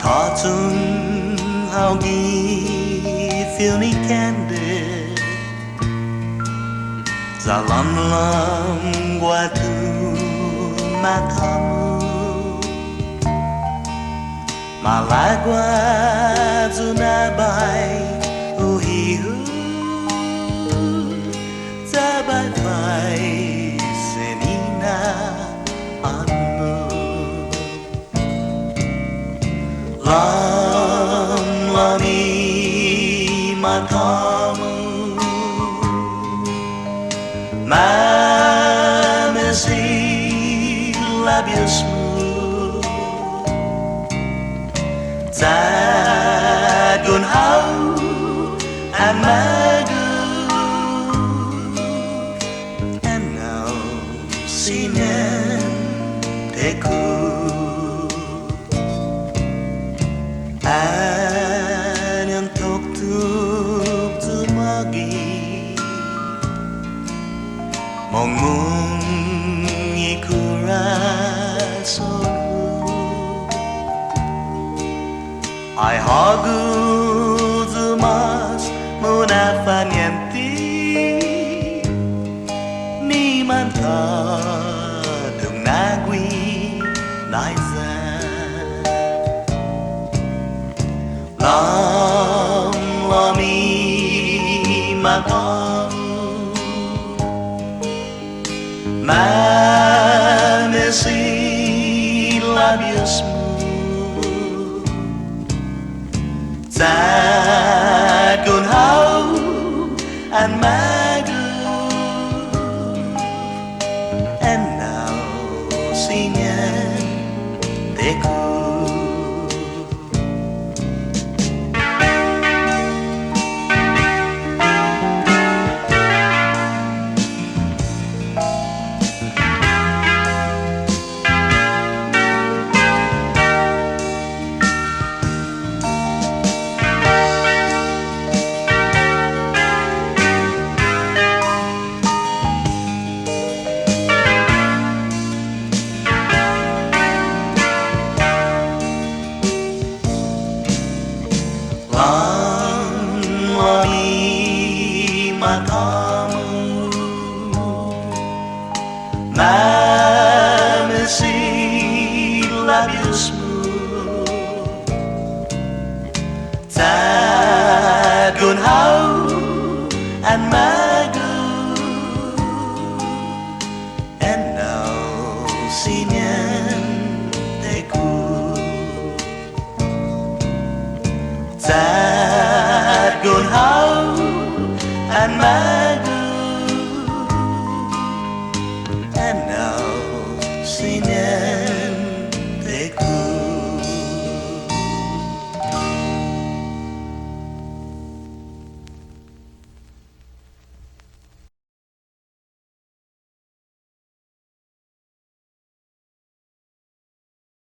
Cartoon haugi filmy candid Zalam lam guatu matamu Malagua zunabai uhihu Zabai fai senina anmu Lam lami matamu Mamesi labiasmu Zagun hau and magu And now Siniente-ku Anyang tuk-tuk tumagi Mong mungi Korason Ay hagu zumas munafanienti Ni manta dung nagwi naizan Lam lami matamu Mamesi labiasmu Zagun hau and magu And now Siniente-ku Lam lami matamu